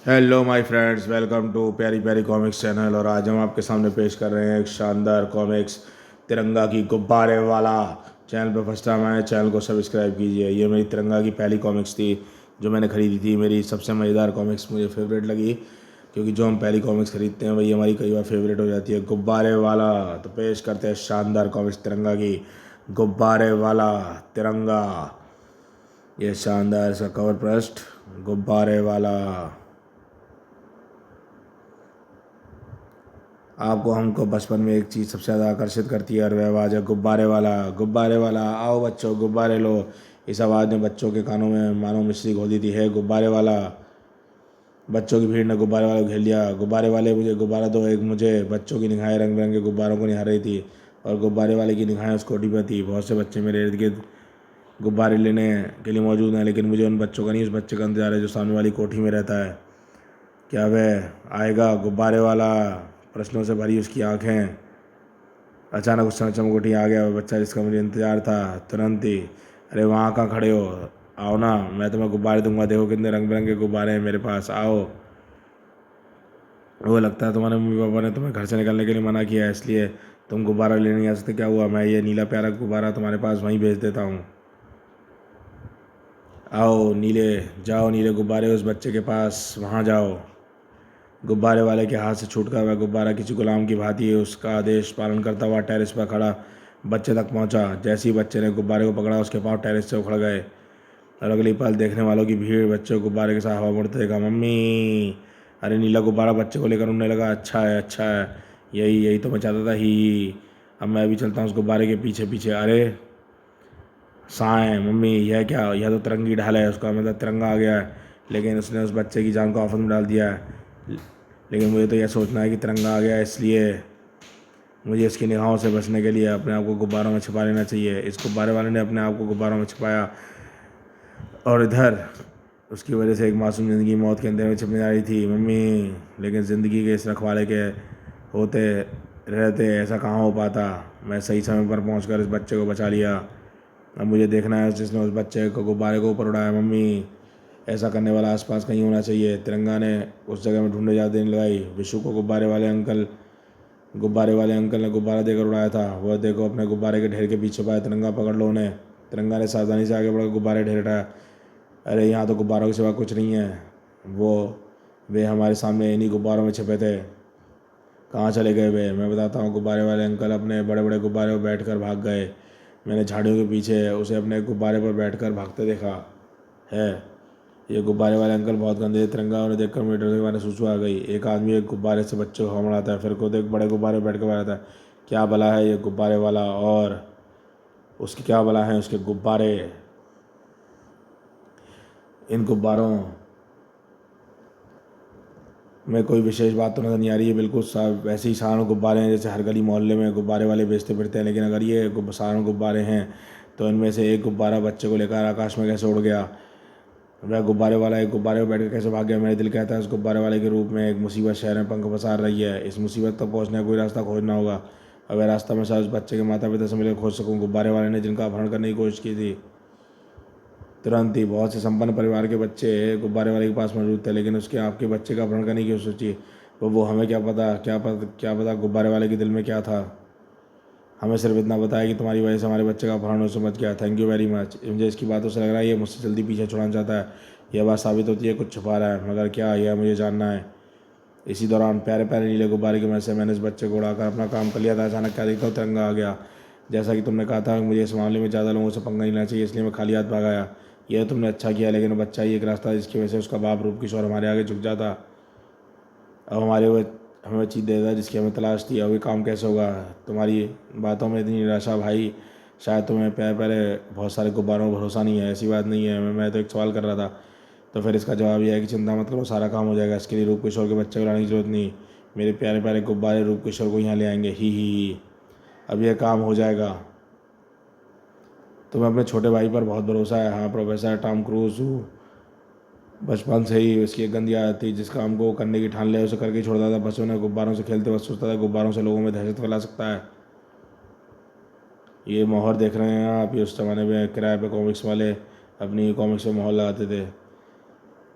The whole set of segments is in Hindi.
Hello my friends, welcome to Pyari Pyari comics channel. और आज हम आपके सामने पेश कर रहे हैं एक शानदार कॉमिक्स, तिरंगा की गुब्बारे वाला। चैनल पर फर्स्ट टाइम आए, चैनल को सब्सक्राइब कीजिए। ये मेरी तिरंगा की पहली कॉमिक्स थी जो मैंने ख़रीदी थी। मेरी सबसे मज़ेदार कॉमिक्स मुझे फेवरेट लगी, क्योंकि जो हम पहली कॉमिक्स ख़रीदते हैं वही हमारी कई बार फेवरेट हो जाती है। गुब्बारे वाला। तो पेश करते हैं शानदार कॉमिक्स तिरंगा की गुब्बारे वाला तिरंगा। ये शानदार इसका कवर पृष्ठ, गुब्बारे वाला। आपको हमको बचपन में एक चीज़ सबसे ज़्यादा आकर्षित करती है और वह आवाज़ है गुब्बारे वाला। गुब्बारे वाला, आओ बच्चों गुब्बारे लो। इस आवाज़ ने बच्चों के कानों में मानो मिश्री घोल दी थी। है गुब्बारे वाला। बच्चों की भीड़ ने गुब्बारे वाले को घेर लिया। गुब्बारे वाले, मुझे गुब्बारा दो एक मुझे। बच्चों की निगाहें रंग बिरंगे गुब्बारों को निहार रही थी और गुब्बारे वाले की निगाहें उस कोठी पर थी। बहुत से बच्चे मेरे इर्द गिर्द गुब्बारे लेने के लिए मौजूद हैं, लेकिन मुझे उन बच्चों का नहीं, उस बच्चे का इंतजार है जो सामने वाली कोठी में रहता है। क्या वह आएगा गुब्बारे वाला? प्रश्नों से भरी उसकी आंखें। अचानक उस समय चमकोटी आ गया। वह बच्चा जिसका मुझे इंतजार था। तुरंत ही, अरे वहाँ कहाँ खड़े हो, आओ ना, मैं तुम्हें गुब्बारे दूंगा। देखो कितने रंग बिरंगे गुब्बारे हैं मेरे पास, आओ। वो लगता है तुम्हारे मम्मी पापा ने तुम्हें घर से निकलने के लिए मना किया है, इसलिए तुम गुब्बारा लेने नहीं आ सकते। क्या हुआ, मैं ये नीला प्यारा गुब्बारा तुम्हारे पास वहीं भेज देता हूँ। आओ नीले, जाओ नीले गुब्बारे उस बच्चे के पास, वहाँ जाओ। गुब्बारे वाले के हाथ से छूटकर वह गुब्बारा किसी गुलाम की भांति उसका आदेश पालन करता हुआ टेरेस पर खड़ा बच्चे तक पहुंचा। जैसे ही बच्चे ने गुब्बारे को पकड़ा, उसके पांव टेरेस से उखड़ गए और अगली पल देखने वालों की भीड़ बच्चे को गुब्बारे के साथ हवा मुड़ते देखा। मम्मी, अरे नीला गुब्बारा बच्चे को लेकर उड़ने लगा। अच्छा है, अच्छा है, यही यही तो मैं चाहता था ही। अब मैं भी चलता हूँ उस गुब्बारे के पीछे पीछे। अरे साएँ मम्मी, यह क्या, यह तो तिरंगी ढाल है, उसका मतलब तिरंगा आ गया है। लेकिन उसने उस बच्चे की जान को आफत में डाल दिया है। लेकिन मुझे तो यह सोचना है कि तिरंगा आ गया है, इसलिए मुझे इसकी निगाहों से बचने के लिए अपने आप को गुब्बारों में छिपा लेना चाहिए। इस गुब्बारे वाले ने अपने आप को गुब्बारों में छिपाया और इधर उसकी वजह से एक मासूम ज़िंदगी मौत के अंधेरे में छिपने जा रही थी। मम्मी, लेकिन ज़िंदगी के इस रखवाले के होते रहते ऐसा कहाँ हो पाता। मैं सही समय पर पहुंचकर इस बच्चे को बचा लिया। अब मुझे देखना है जिसने उस बच्चे को गुब्बारे को ऊपर उड़ाया। मम्मी, ऐसा करने वाला आसपास कहीं होना चाहिए। तिरंगा ने उस जगह में ढूंढे जाते देने लगाई। विशु को गुब्बारे वाले अंकल ने गुब्बारा देकर उड़ाया था। वह देखो अपने गुब्बारे के ढेर के पीछे पाया। तिरंगा पकड़ लो उन्हें। तिरंगा ने सावधानी से आगे बढ़कर गुब्बारे ढेर हटाया। अरे यहाँ तो गुब्बारों के सिवा कुछ नहीं है। वो वे हमारे सामने इन्हीं गुब्बारों में छिपे थे। कहाँ चले गए वे? मैं बताता हूँ। गुब्बारे वाले अंकल अपने बड़े बड़े गुब्बारे पर बैठ कर भाग गए। मैंने झाड़ियों के पीछे उसे अपने गुब्बारे पर बैठकर भागते देखा है। ये गुब्बारे वाले अंकल बहुत गंदे थे। तिरंगा उन्हें देखकर मुझे डर के मारे सुसु आ गई। एक आदमी एक गुब्बारे से बच्चे को हवा मनाता है, फिर खुद एक बड़े गुब्बारे पर बैठ कर बैठता है। क्या भला है ये गुब्बारे वाला, और उसके क्या भला है उसके गुब्बारे? इन गुब्बारों में कोई विशेष बात तो नज़र नहीं आ रही है। बिल्कुल वैसे ही साधारण गुब्बारे हैं जैसे हर गली मोहल्ले में गुब्बारे वाले बेचते फिरते हैं। लेकिन अगर ये साधारण गुब्बारे हैं तो इनमें से एक गुब्बारा बच्चे को लेकर आकाश में कैसे उड़ गया? वह गुब्बारे वाला एक गुब्बारे पर बैठकर कैसे भाग गया? मेरा दिल कहता है उस गुब्बारे वाले के रूप में एक मुसीबत शहर में पंख पसार रही है। इस मुसीबत तक पहुंचने का कोई रास्ता खोजना होगा। और वह रास्ता मैं शायद उस बच्चे के माता पिता से मिलकर खोज सकूं, गुब्बारे वाले ने जिनका अपहरण करने की कोशिश की थी। तुरंत ही बहुत से संपन्न परिवार के बच्चे गुब्बारे वाले के पास मौजूद थे, लेकिन उसके आपके बच्चे का अपहरण करने की सोची। वो हमें क्या पता, क्या पता गुब्बारे वाले के दिल में क्या था। हमें सिर्फ इतना बताया कि तुम्हारी वजह से हमारे बच्चे का अपहरण हो समझ गया। Thank you very much. मुझे इसकी बातों से लग रहा है ये मुझसे जल्दी पीछे छुड़ाना चाहता है। यह बात साबित होती है कुछ छुपा रहा है, मगर क्या, यह मुझे जानना है। इसी दौरान प्यारे प्यारे नीले गुब्बारे की मदद से मैंने इस बच्चे को उड़ाकर अपना काम कर लिया था। अचानक क्या देखता हूँ, तिरंगा आ गया। जैसा कि तुमने कहा था कि मुझे इस मामले में ज़्यादा लोगों से पंगा नहीं लेना चाहिए, इसलिए मैं खाली हाथ भाग आया। यह तुमने अच्छा किया, लेकिन बच्चा ही एक रास्ता है जिसकी वजह से उसका बाप रूपकिशोर हमारे आगे झुक जाता। अब हमें चीज़ दे देता जिसकी हमें तलाश थी। अब ये काम कैसे होगा? तुम्हारी बातों में इतनी निराशा भाई, शायद तुम्हें प्यारे प्यारे बहुत सारे गुब्बारों पर भरोसा नहीं है। ऐसी बात नहीं है, मैं तो एक सवाल कर रहा था। तो फिर इसका जवाब यह है कि चिंता मत करो, सारा काम हो जाएगा। इसके लिए रूप किशोर के बच्चे को लाने की जरूरत नहीं। मेरे प्यारे प्यारे गुब्बारे रूप किशोर को यहाँ ले आएंगे। ही। अब यह काम हो जाएगा। तुम्हें अपने छोटे भाई पर बहुत भरोसा है? हाँ, प्रोफेसर टॉम क्रूज हूँ। बचपन से ही उसकी एक गंदी आदत थी, जिस काम को वो करने की ठान ले उसे करके ही छोड़ता था। बस उन्हें गुब्बारों से खेलते वक्त सोचता था गुब्बारों से लोगों में दहशत फैला सकता है। ये मोहर देख रहे हैं आप, ये उस ज़माने में किराए पे कॉमिक्स वाले अपनी कॉमिक्स में मोहर लगाते थे।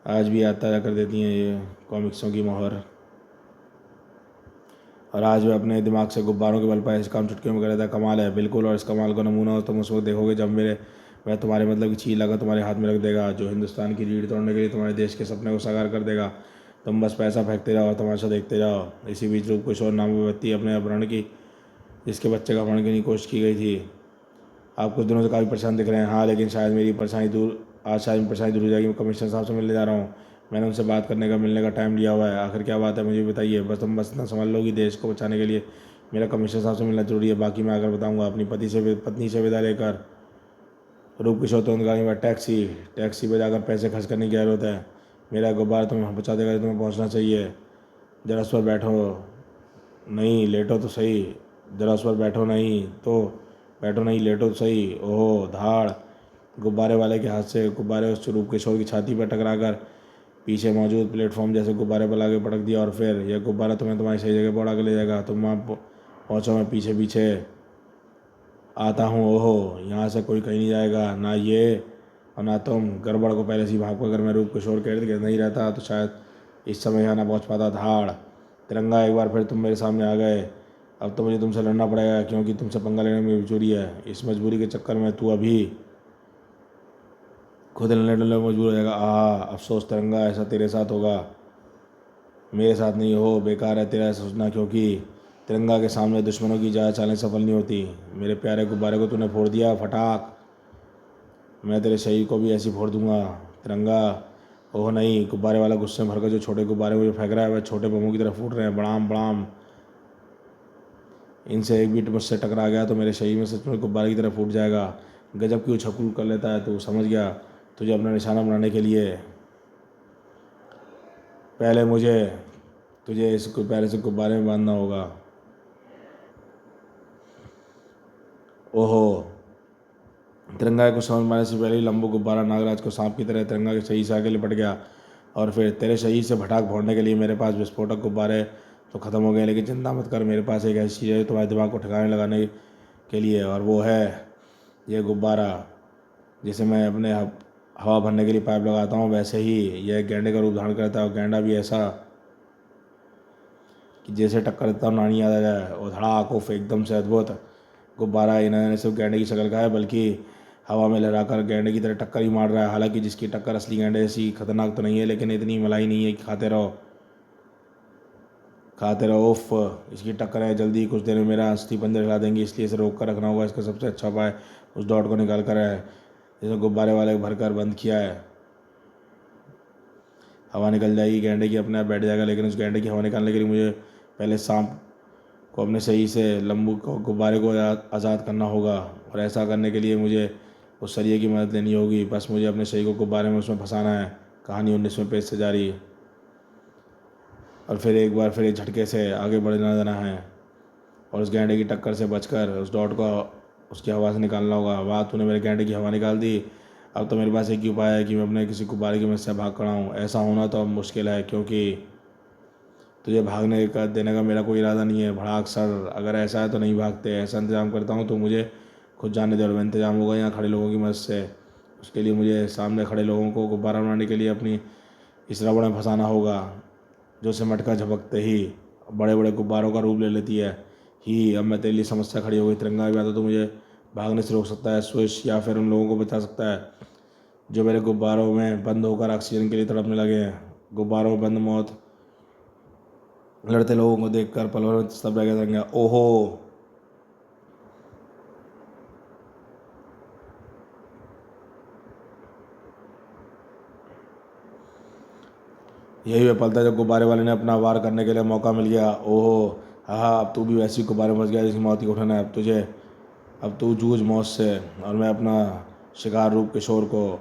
आज भी याद ताज़ा कर देती हैं ये कॉमिक्सों की मोहर। और आज मैं अपने दिमाग से गुब्बारों के बल पर ऐसे काम चुटकियों में कर रहा था। कमाल है बिल्कुल। और इस कमाल का नमूना तुम उस वक्त देखोगे जब वह तुम्हारे मतलब की चीज़ लाकर तुम्हारे हाथ में रख देगा, जो हिंदुस्तान की रीढ़ तोड़ने के लिए तुम्हारे देश के सपने को साकार कर देगा। तुम बस पैसा फेंकते जाओ, तमाशा देखते जाओ। इसी बीच रूप किशोर नाम की व्यक्ति अपने अपहरण की, जिसके बच्चे का अपहरण करने की कोशिश की गई थी। आप कुछ दिनों से काफ़ी परेशान दिख रहे हैं। हाँ, लेकिन शायद मेरी परेशानी दूर आज शायद मेरी परेशानी दूर हो जाएगी। मैं कमिश्नर साहब से मिलने जा रहा हूँ। मैंने उनसे बात करने का मिलने का टाइम लिया हुआ है। आखिर क्या बात है मुझे बताइए। बस इतना समझ लो कि देश को बचाने के लिए मेरा कमिश्नर साहब से मिलना जरूरी है। बाकी मैं आकर बताऊँगा। अपनी पत्नी से विदा लेकर रूप किशोर तुरंत गाड़ी में टैक्सी पे जाकर पैसे खर्च करने की जरूरत है। मेरा गुब्बारा तुम्हें बचा देगा, तुम्हें पहुँचना चाहिए। जरा उस पर बैठो नहीं, लेटो तो सही। जरा उस पर बैठो नहीं, लेटो तो सही। ओहो धाड़। गुब्बारे वाले के हाथ से गुब्बारे उस रूप किशोर की छाती पर टकराकर पीछे मौजूद प्लेटफॉर्म जैसे गुब्बारे पर लाके पटक दिया। और फिर यह गुब्बारा तुम्हें तुम्हारी सही जगह पर उड़ा के ले जाएगा। तुम वहाँ पहुँचो, मैं पीछे पीछे आता हूँ। ओहो, यहाँ से कोई कहीं नहीं जाएगा, ना ये और ना तुम। गड़बड़ को पहले से ही भाग। अगर मैं रूप किशोर के इर्द गिर्द नहीं रहता तो शायद इस समय यहाँ ना पहुँच पाता। धाड़। तिरंगा, एक बार फिर तुम मेरे सामने आ गए। अब तो मुझे तुमसे लड़ना पड़ेगा, क्योंकि तुमसे पंगा लेने में मजबूरी है। इस मजबूरी के चक्कर में तू अभी खुद लड़ने में मजबूर हो जाएगा। अफसोस तिरंगा, ऐसा तेरे साथ होगा, मेरे साथ नहीं। हो बेकार है तेरा सोचना, क्योंकि तिरंगा के सामने दुश्मनों की ज़्यादा चालें सफल नहीं होती। मेरे प्यारे गुब्बारे को तूने फोड़ दिया, फटाक। मैं तेरे शरीर को भी ऐसी फोड़ दूंगा तिरंगा। ओह नहीं। गुब्बारे वाला गुस्से में भरकर जो छोटे गुब्बारे मुझे फेंक रहा है वह छोटे बमों की तरह फूट रहे हैं। बड़ाम बड़ाम। इनसे एक भी मुझसे टकरा गया तो मेरे शरीर में सच में गुब्बारे की तरह फूट जाएगा। गजब की उछल कर लेता है तू, समझ गया। तुझे अपना निशाना बनाने के लिए पहले मुझे तुझे इस पैरे से गुब्बारे में बांधना होगा। ओहो। तिरंगा को समझ मारने से पहले ही लंबू गुब्बारा नागराज को सांप की तरह तिरंगा के शरीर से आगे लिपट गया। और फिर तेरे शरीर से भटाक फोड़ने के लिए मेरे पास विस्फोटक गुब्बारे तो ख़त्म हो गए, लेकिन चिंता मत कर, मेरे पास एक ऐसी चीज़ है तुम्हारे दिमाग को ठिकाने लगाने के लिए, और वो है ये गुब्बारा। जिसे मैं अपने हवा भरने के लिए पाइप लगाता हूँ, वैसे ही यह गेंडे का रूप धारण करता है। और गेंडा भी ऐसा कि जैसे टक्कर देता हूँ नानी याद आ जाए। और धड़ाक उफ, एकदम से अद्भुत गुब्बारा इन्होंने सिर्फ गेंडे की शक्ल का है, बल्कि हवा में लहराकर गेंडे की तरह टक्कर ही मार रहा है। हालांकि जिसकी टक्कर असली गेंडे जैसी खतरनाक तो नहीं है, लेकिन इतनी मलाई नहीं है कि खाते रहो। उफ, इसकी टक्कर है, जल्दी कुछ देर में मेरा अस्थि पंजर हिला देंगी, इसलिए इसे रोक कर रखना होगा। इसका सबसे अच्छा उपाय उस डॉट को निकाल कर है, जिसे गुब्बारे वाले भरकर बंद किया है। हवा निकल जाएगी, गेंडे की अपने आप बैठ जाएगा, लेकिन उस गेंडे की हवा निकालने के लिए मुझे पहले सांप को अपने सही से लंबू को गुब्बारे को आज़ाद करना होगा। और ऐसा करने के लिए मुझे उस सरिये की मदद लेनी होगी। बस मुझे अपने शरीर को गुब्बारे में उसमें फंसाना है। कहानी 19वें पेज से जारी। और फिर एक बार फिर एक झटके से आगे बढ़ना देना है और उस गेंडे की टक्कर से बचकर उस डॉट को उसकी हवा से निकालना होगा। वाह, तूने मेरे गेंडे की हवा निकाल दी। अब तो मेरे पास एक ही उपाय है कि मैं अपने किसी गुब्बारे की मदद से भाग खड़ा हूँ। ऐसा होना तो अब मुश्किल है, क्योंकि तुझे भागने का देने का मेरा कोई इरादा नहीं है। भड़ाक सर, अगर ऐसा है तो नहीं भागते। ऐसा इंतजाम करता हूँ तो मुझे खुद जाने दे, और वह इंतजाम होगा यहाँ खड़े लोगों की मदद से। उसके लिए मुझे सामने खड़े लोगों को गुब्बारा बनाने के लिए अपनी इस रबड़ में फंसाना होगा, जो सिमट कर झपकते ही बड़े बड़े गुब्बारों का रूप ले लेती है। अब मैं तेरे लिए समस्या खड़ी हो गई। तिरंगा भी आता तो मुझे भागने से रोक सकता है, स्विश, या फिर उन लोगों को बचा सकता है जो मेरे गुब्बारों में बंद होकर ऑक्सीजन के लिए तड़पने लगे हैं। गुब्बारों में बंद मौत लड़ते लोगों को देखकर पल भर में सब रह गया तिरंगा। ओहो। यही वह पल था जब गुब्बारे वाले ने अपना वार करने के लिए मौका मिल गया। ओहो, हाँ, अब तू भी वैसी गुब्बारे में फंस गया जिसकी मौत की उठना है। अब तू जूझ मौत से, और मैं अपना शिकार रूप किशोर को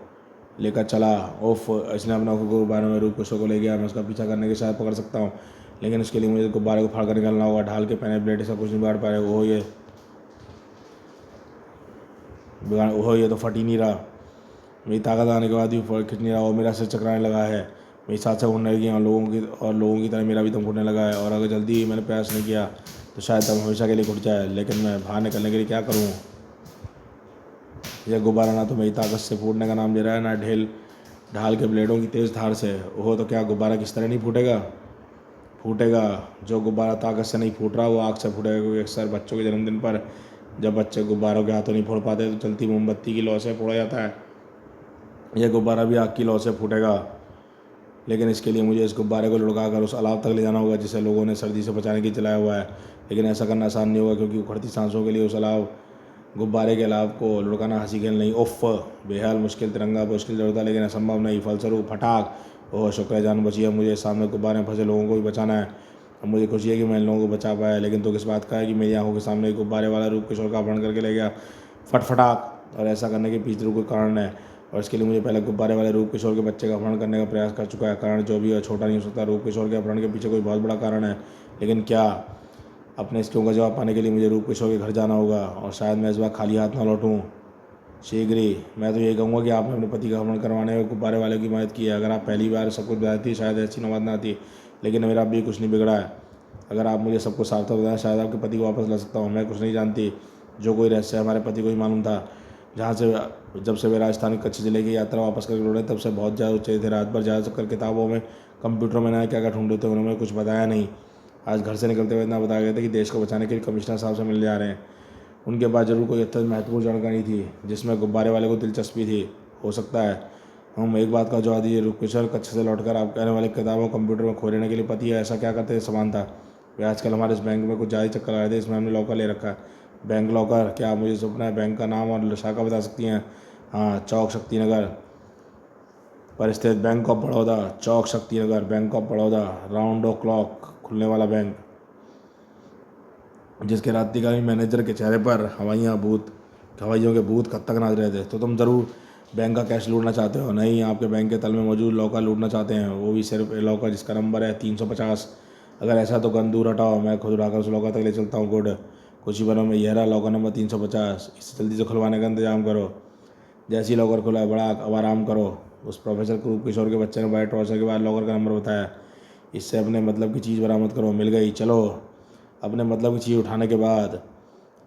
लेकर चला। ओफ, इसने अपना गुब्बारे में रूप किशोर को ले गया। मैं उसका पीछा करने के शायद पकड़ सकता हूँ, लेकिन उसके लिए मुझे गुब्बारे को फाड़ कर निकालना होगा। ढाल के पहने ब्लेड ऐसा कुछ नहीं बिगाड़ पाए। ओहो, ये तो फट ही नहीं रहा। मेरी ताकत आने के बाद भी खिंच नहीं रहा, और मेरा सिर चकराने लगा है। मेरी सांसें घूटने लगी हैं, और लोगों की तरह मेरा भी दम घुटने लगा है। और अगर जल्दी मैंने प्रयास नहीं किया तो शायद दम हमेशा के लिए घुट जाए। लेकिन मैं बाहर निकलने के लिए क्या करूँ? यह गुब्बारा ना तो मेरी ताकत से फूटने का नाम ले रहा है, ना ढाल के ब्लेडों की तेज़ धार से, ओहो तो क्या गुब्बारा किस तरह नहीं फूटेगा? फूटेगा। जो गुब्बारा ताकत से नहीं फूट रहा वो आग से फूटेगा, क्योंकि अक्सर बच्चों के जन्मदिन पर जब बच्चे गुब्बारों के हाथों नहीं फोड़ पाते तो चलती मोमबत्ती की लौ से फोड़ा जाता है। यह गुब्बारा भी आग की लौ से फूटेगा, लेकिन इसके लिए मुझे इस गुब्बारे को लुढ़का कर उस अलाव तक ले जाना होगा जिसे लोगों ने सर्दी से बचाने के लिए जलाया हुआ है। लेकिन ऐसा करना आसान नहीं होगा, क्योंकि उखड़ती सांसों के लिए उस अलाव गुब्बारे के अलाव को लुढ़काना हंसी खेल नहीं, उफ़ बेहाल मुश्किल। तिरंगा मुश्किल जरूर था लेकिन असंभव नहीं। फलस्वरूप फटाक, ओह शुक्र है जान बची है। मुझे सामने गुब्बारे में फंसे लोगों को भी बचाना है। अब मुझे खुशी है कि मैं इन लोगों को बचा पाया, लेकिन तो किस बात का है कि मेरी आंखों के सामने एक गुब्बारे वाला रूप किशोर का अपहरण करके ले गया फटफटाक। और ऐसा करने के पीछे कोई कारण है, और इसके लिए मुझे पहले गुब्बारे वाले रूप किशोर के बच्चे का अपहरण करने का प्रयास कर चुका है। कारण जो भी है छोटा नहीं हो सकता। रूप किशोर के अपहरण के पीछे कोई बहुत बड़ा कारण है, लेकिन क्या? अपने इस क्यों का जवाब पाने के लिए मुझे रूप किशोर के घर जाना होगा, और शायद मैं इस बार खाली हाथ ना लौटूँ। शीघ्र ही। मैं तो यही कहूँगा कि आपने अपने पति का अपहरण करवाने में गुब्बारे वाले की मदद की है। अगर आप पहली बार सब कुछ बताती शायद ऐसी नौबत ना आती, लेकिन मेरा अभी कुछ नहीं बिगड़ा है। अगर आप मुझे सब कुछ साफ साफ बताएं, शायद आपके पति को वापस ला सकता हूँ। मैं कुछ नहीं जानती। जो कोई रहस्य हमारे पति को ही मालूम था। जब से वे राजस्थान कच्छ जिले की यात्रा वापस करके लौटे तब से बहुत ज़्यादा उच्चे थे। रात भर ज़्यादा कर किताबों में, कंप्यूटरों में नया क्या क्या ढूंढते थे, उन्होंने कुछ बताया नहीं। आज घर से निकलते हुए इतना बताया गया था कि देश को बचाने के लिए कमिश्नर साहब से मिलने जा रहे हैं। उनके पास जरूर कोई अत्यंत महत्वपूर्ण जानकारी थी जिसमें गुब्बारे वाले को दिलचस्पी थी। हो सकता है। हम एक बात का जवाब दीजिए, रूपकिशोर कच्छ से लौटकर आप कहने वाले किताबों कंप्यूटर में खो लेने के लिए पति है, ऐसा क्या करते समान था? वे आजकल हमारे इस बैंक में कुछ ज़्यादा चक्कर आए थे, इसमें हमने लॉकर ले रखा है। Bank locker? क्या आप मुझे अपना बैंक का नाम और शाखा बता सकती हैं? हाँ, चौक शक्तिनगर पर स्थित बैंक ऑफ बड़ौदा। चौक Shaktinagar, Bank of Baroda, round o'clock खुलने वाला बैंक, जिसके रात्रिकालीन मैनेजर के चेहरे पर हवाइयों के भूत कब तक नाच रहे थे। तो तुम ज़रूर बैंक का कैश लूटना चाहते हो? नहीं, आपके बैंक के तल में मौजूद लॉकर लूटना चाहते हैं, वो भी सिर्फ लॉकर जिसका नंबर है 350। अगर ऐसा तो गन दूर हटाओ, मैं खुद उठाकर उस लॉकर तक ले चलता हूँ। गुड। कुछ ही बनों में यह रहा लॉकर नंबर 350। इसे जल्दी से खुलवाने का इंतजाम करो। जैसे ही लॉकर खुला, बड़ा अब आराम करो। उस प्रोफेसर रूप किशोर के बच्चे ने बड़े टॉर्चर के बाद लॉकर का नंबर बताया। इससे अपने मतलब की चीज़ बरामद करो। मिल गई, चलो। अपने मतलब की चीज़ उठाने के बाद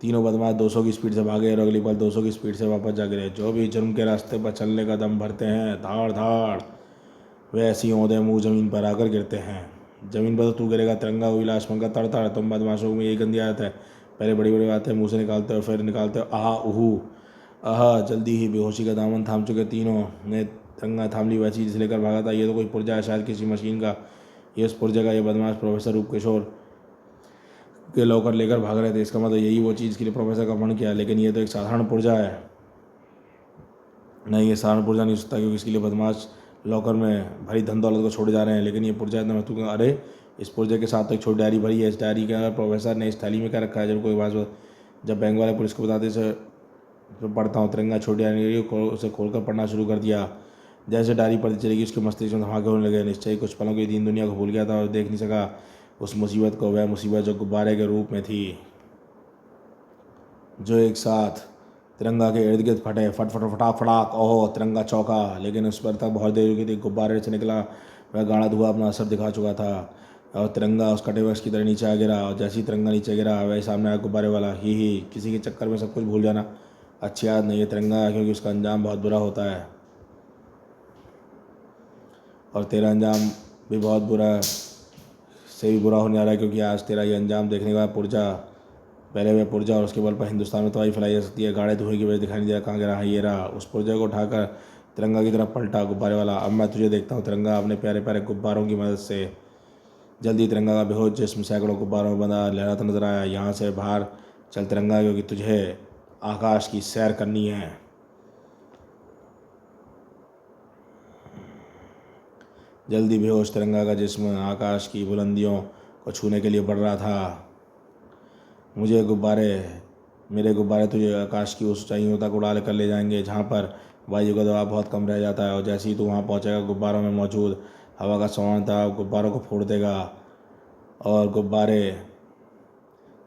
तीनों बदमाश 200 की स्पीड से भागे और अगली बार 200 की स्पीड से वापस जा गिरे। जो भी जुर्म के रास्ते पर चलने का दम भरते हैं, धाड़ धाड़, वे ऐसी औंधे मुँह ज़मीन पर आकर गिरते हैं। ज़मीन पर तो तू गिरेगा, तिरंगा हुई लाश पंखा तड़ तड़। तुम बदमाशों में यही गंदी आदत है, पहले बड़ी बड़ी बातें मुँह से निकालते हो, फिर निकालते हो आहा उहू आहा। जल्दी ही बेहोशी का दामन थाम चुके तीनों ने तिरंगा थाम ली, वैसी जिसे लेकर भागा था। ये तो कोई पुर्जा है, शायद किसी मशीन का। ये उस पुर्जे का ये बदमाश प्रोफेसर रूप किशोर के लॉकर लेकर भाग रहे थे। इसका मतलब यही वो चीज़ के लिए प्रोफेसर का अपहरण किया। लेकिन ये तो एक साधारण पुर्जा है। नहीं, ये साधारण पुर्जा नहीं हो सकता, क्योंकि इसके लिए बदमाश लॉकर में भरी धन दौलत को छोड़ जा रहे हैं। लेकिन ये पुर्जा इतना महत्वपूर्ण, अरे इस पुर्जे के साथ तो एक छोटी डायरी भरी है। इस डायरी का प्रोफेसर ने इस थैली में क्या रखा है? जब बैंक वाले पुलिस को बताते से तो पढ़ता हूँ। तिरंगा छोटी डायरी को उसे खोलकर पढ़ना शुरू कर दिया। जैसे डायरी पढ़ती चलेगी उसके मस्तिष्क में धमाके होने लगे। निश्चय कुछ पलों की दीन दुनिया को भूल गया था और देख नहीं सका उस मुसीबत को, वह मुसीबत जो गुब्बारे के रूप में थी, जो एक साथ तिरंगा के इर्द गिर्द फटे। फट फट फटाक फटाक, ओहो तिरंगा चौंका। लेकिन उस पर तक बहुत देर हो गई थी। गुब्बारे से निकला वह गाढ़ा धुआं अपना असर दिखा चुका था और तिरंगा उस कटे वक्ष की तरह नीचे आ गिरा। और जैसे ही तिरंगा नीचे गिरा, वही सामने आया गुब्बारे वाला। ही किसी के चक्कर में सब कुछ भूल जाना अच्छी याद नहीं है तिरंगा, क्योंकि उसका अंजाम बहुत बुरा होता है। और तेरा अंजाम भी बहुत बुरा से भी बुरा होने जा रहा है, क्योंकि आज तेरा ये अंजाम देखने के बाद पहले वह पुर्जा और उसके बल पर हिंदुस्तान में तबाही फैलाई जा सकती है। गाढ़े धुएं की वजह दिखाई नहीं दिया, कहाँ गिरा? ये रहा। उस पुर्जे को उठाकर तिरंगा की तरफ पलटा गुब्बारे वाला। अब मैं तुझे देखता हूँ तिरंगा, अपने प्यारे प्यारे गुब्बारों की मदद से। जल्दी तिरंगा का बेहोश जिस्म सैकड़ों गुब्बारों में बंधा लहराता नजर आया। यहाँ से बाहर चल तिरंगा, क्योंकि तुझे आकाश की सैर करनी है। जल्दी बेहोश तिरंगा का जिस्म आकाश की बुलंदियों को छूने के लिए बढ़ रहा था। मेरे गुब्बारे तुझे आकाश की उस ऊंचाइयों तक उड़ा कर ले जाएंगे जहाँ पर वायु का दबाव बहुत कम रह जाता है। और जैसे ही तू वहाँ पहुँचेगा, गुब्बारों में मौजूद हवा का समान था गुब्बारों को फोड़ देगा। और गुब्बारे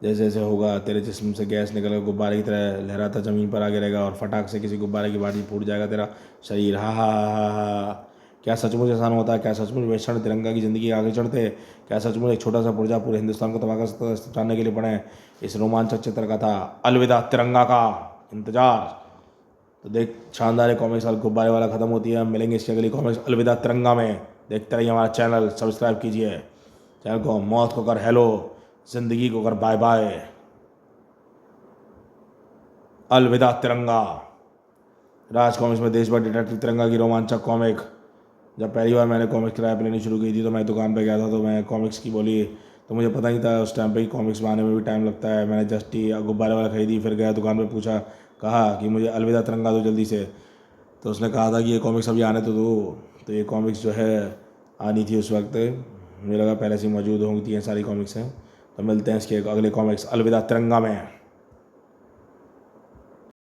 जैसे जैसे होगा, तेरे जिस्म से गैस निकल कर गुब्बारे की तरह लहराता ज़मीन पर आ गिरेगा और फटाक से किसी गुब्बारे की बाटी फूट जाएगा तेरा शरीर। हा हा हा हा। क्या सचमुच आसान होता है? क्या सचमुच वे क्षण तिरंगा की ज़िंदगी आगे चढ़ते? क्या सचमुच एक छोटा सा पुर्जा पूरे हिंदुस्तान को तबाह जानने के लिए पड़े? इस रोमांचक चित्र का था अलविदा तिरंगा का इंतजार। तो देख शानदार है कॉमिक्स गुब्बारे वाला ख़त्म होती है। हम मिलेंगे इसकी अगली कॉमिक्स अलविदा तिरंगा में। देखते रहिए हमारा चैनल, सब्सक्राइब कीजिए चैनल को। मौत को कर हेलो, ज़िंदगी को कर बाय बाय। अलविदा तिरंगा। राज कॉमिक्स में देशभर डिटेक्टिव तिरंगा की रोमांचक कॉमिक। जब पहली बार मैंने कॉमिक्स किराए पर लेनी शुरू की थी तो मैं दुकान पर गया था, तो मैं कॉमिक्स की बोली तो मुझे पता नहीं था उस टाइम पे कॉमिक्स बनाने में भी टाइम लगता है। मैंने जस्ट ही गुब्बारे वाला खरीदी, फिर गया दुकान पे पूछा, कहा कि मुझे अलविदा तिरंगा दो जल्दी से। तो उसने कहा था कि ये कॉमिक्स अभी आने तो दो। तो ये कॉमिक्स जो है आनी थी उस वक्त, मुझे लगा पहले से मौजूद होंगी, ये सारी कॉमिक्स हैं। तो मिलते हैं इसके अगले कॉमिक्स अलविदा तिरंगा में।